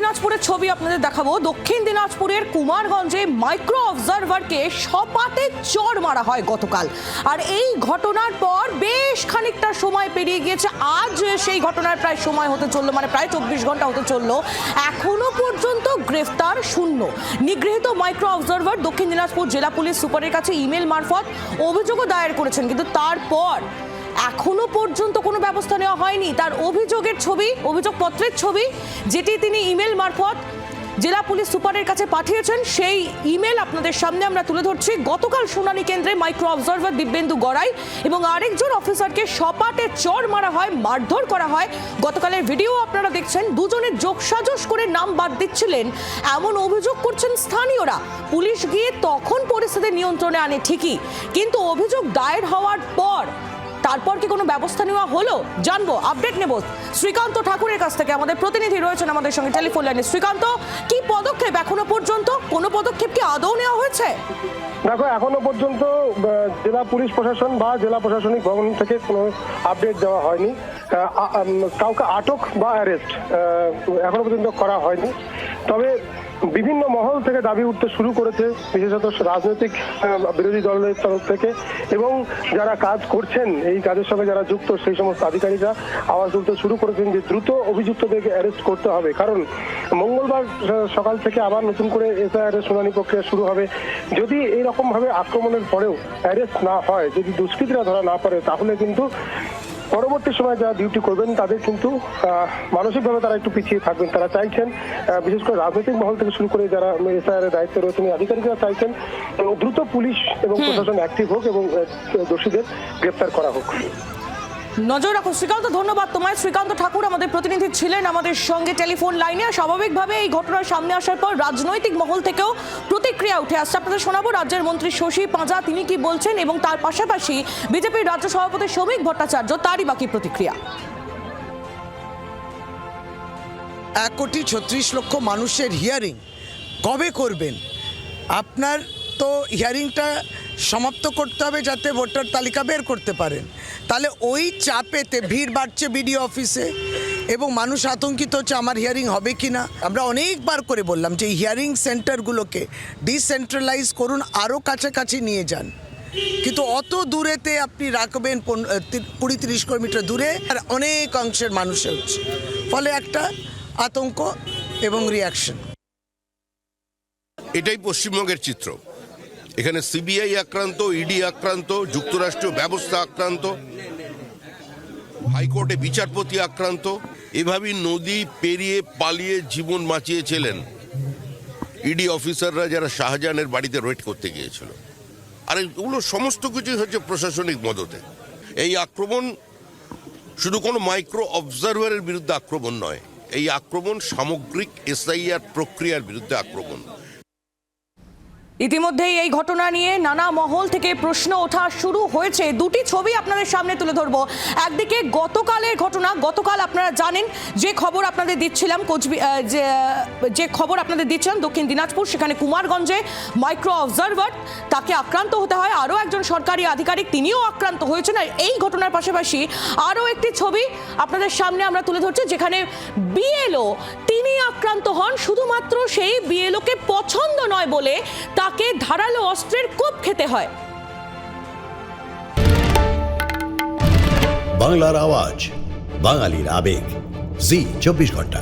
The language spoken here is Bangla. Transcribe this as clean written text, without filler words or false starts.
দিনাজপুরের ছবি আপনাদের দেখাবো। দক্ষিণ দিনাজপুরের কুমারগঞ্জে মাইক্রো অবজারভারকে সপাটে চড় মারা হয় গতকাল। আর এই ঘটনার পর বেশ খানিকটা সময় পেরিয়ে গিয়েছে। আজ সেই ঘটনার প্রায় সময় হতে চললো, মানে প্রায় 24 ঘন্টা হতে চললো। এখনো পর্যন্ত গ্রেফতার শূন্য। নিগৃহীত মাইক্রো অবজারভার দক্ষিণ দিনাজপুর জেলা পুলিশ সুপারের কাছে ইমেল মারফত অভিযোগও দায়ের করেছেন, কিন্তু তারপর এখনো পর্যন্ত কোনো ব্যবস্থা নেওয়া হয়নি। তার অভিযোগের ছবি, অভিযোগপত্রের ছবি যেটি তিনি ইমেল মারফত জেলা পুলিশ সুপারের কাছে পাঠিয়েছেন, সেই ইমেল আপনাদের সামনে আমরা তুলে ধরছি। গতকাল শুনানি কেন্দ্রে মাইক্রো অবজারভার দিব্যেন্দু গড়াই এবং আরেকজন অফিসারকে সপাটে চড় মারা হয়, মারধর করা হয়। গতকালের ভিডিও আপনারা দেখছেন। দুজনের যোগসাজশ করে নাম বাদ দিচ্ছিলেন এমন অভিযোগ করছেন স্থানীয়রা। পুলিশ গিয়ে তখন পরিস্থিতি নিয়ন্ত্রণে আনে ঠিকই, কিন্তু অভিযোগ দায়ের হওয়ার পর তারপর কি কোনো ব্যবস্থা নেওয়া হলো জানবো, আপডেট নেব শ্রীকান্ত ঠাকুরের কাছ থেকে। আমাদের প্রতিনিধি রয়েছেন আমাদের সঙ্গে টেলিফোন লাইনে। শ্রীকান্ত, কি পদক্ষেপ এখনো পর্যন্ত, কোনো পদক্ষেপ কি আদৌ নেওয়া হয়েছে? দেখো, এখনো পর্যন্ত জেলা পুলিশ প্রশাসন বা জেলা প্রশাসনিক ভবন থেকে কোনো আপডেট দেওয়া হয়নি। কাউকে আটক বা অ্যারেস্ট এখনো পর্যন্ত করা হয়নি। তবে বিভিন্ন মহল থেকে দাবি উঠতে শুরু করেছে, বিশেষত রাজনৈতিক বিরোধী দলের তরফ থেকে, এবং যারা কাজ করছেন এই কাজের সঙ্গে যারা যুক্ত সেই সমস্ত আধিকারিকরা আওয়াজ তুলতে শুরু করেছেন যে দ্রুত অভিযুক্তদেরকে অ্যারেস্ট করতে হবে। কারণ মঙ্গলবার সকাল থেকে আবার নতুন করে এসআইআর এর শুনানি প্রক্রিয়া শুরু হবে। যদি এইরকম ভাবে আক্রমণের পরেও অ্যারেস্ট না হয়, যদি দুষ্কৃতীরা ধরা না পড়ে, তাহলে কিন্তু পরবর্তী সময় যারা ডিউটি করবেন তাদের কিন্তু মানসিকভাবে তারা একটু পিছিয়ে থাকবেন। তারা চাইছেন, বিশেষ করে রাজনৈতিক মহল থেকে শুরু করে যারা এসআইআর এর দায়িত্বে রয়েছেন আধিকারিকরা চাইছেন দ্রুত পুলিশ এবং প্রশাসন অ্যাক্টিভ হোক এবং দোষীদের গ্রেফতার করা হোক। নজর রাখো শ্রীকান্ত, ধন্যবাদ তোমায়। শ্রীকান্ত ঠাকুর আমাদের প্রতিনিধি ছিলেন আমাদের সঙ্গে টেলিফোন লাইনে। স্বাভাবিকভাবে এই ঘটনার সামনে আসার পর রাজনৈতিক মহল থেকেও প্রতিক্রিয়া উঠে আসছে। আপনাদের শোনাবো রাজ্যের মন্ত্রী শশী পাঁজা তিনি কি বলছেন, এবং তার পাশাপাশি বিজেপির রাজ্য সভাপতি শ্রমিক ভট্টাচার্য তারই বাকি প্রতিক্রিয়া। 1,36,00,000 মানুষের হিয়ারিং কবে করবেন? আপনার তো হিয়ারিংটা সমাপ্ত করতে হবে যাতে ভোটার তালিকা বের করতে পারেন। তাহলে ওই চাপেতে ভিড় বাড়ছে বিডিও অফিসে এবং মানুষ আতঙ্কিত হচ্ছে আমার হিয়ারিং হবে কি না। আমরা অনেকবার করে বললাম যে হিয়ারিং সেন্টারগুলোকে ডিসেন্ট্রালাইজ করুন, আরও কাছাকাছি নিয়ে যান, কিন্তু অত দূরেতে আপনি রাখবেন 20-30 কিলোমিটার দূরে, আর অনেক অংশের মানুষের হচ্ছে, ফলে একটা আতঙ্ক এবং রিয়াকশন। এটাই পশ্চিমবঙ্গের চিত্র। এখানে সিবিআই আক্রান্ত, ইডি আক্রান্ত, যুক্তরাষ্ট্রীয় ব্যবস্থা আক্রান্ত, হাইকোর্টে বিচারপতি আক্রান্ত। এভাবেই নদী পেরিয়ে পালিয়ে জীবন বাঁচিয়েছিলেন ইডি অফিসাররা যারা শাহজাহানের বাড়িতে রেড করতে গিয়েছিল। আর এগুলো সমস্ত কিছুই হচ্ছে প্রশাসনিক মদতে। এই আক্রমণ শুধু কোনো মাইক্রো অবজারভারের বিরুদ্ধে আক্রমণ নয়, এই আক্রমণ সামগ্রিক এসআইআর প্রক্রিয়ার বিরুদ্ধে আক্রমণ। ইতিমধ্যেই এই ঘটনা নিয়ে নানা মহল থেকে প্রশ্ন ওঠা শুরু হয়েছে। দুটি ছবি আপনাদের সামনে তুলে ধরবো। একদিকে গতকালের ঘটনা। গতকাল আপনারা জানেন যে খবর আপনাদের দিচ্ছিলাম, যে খবর আপনাদের দিচ্ছিলাম দক্ষিণ দিনাজপুর, সেখানে কুমারগঞ্জে মাইক্রো অবজারভার তাকে আক্রান্ত হতে হয়। আরও একজন সরকারি আধিকারিক তিনিও আক্রান্ত হয়েছেন। আর এই ঘটনার পাশাপাশি আরও একটি ছবি আপনাদের সামনে আমরা তুলে ধরছি, যেখানে বিএলও তিনি আক্রান্ত হন। শুধুমাত্র সেই বিএলওকে পছন্দ নয় বলে তাকে ধারালো অস্ত্রের কোপ খেতে হয়। বাংলার আওয়াজ, বাঙালির আবেগ, জি 24 ঘন্টা।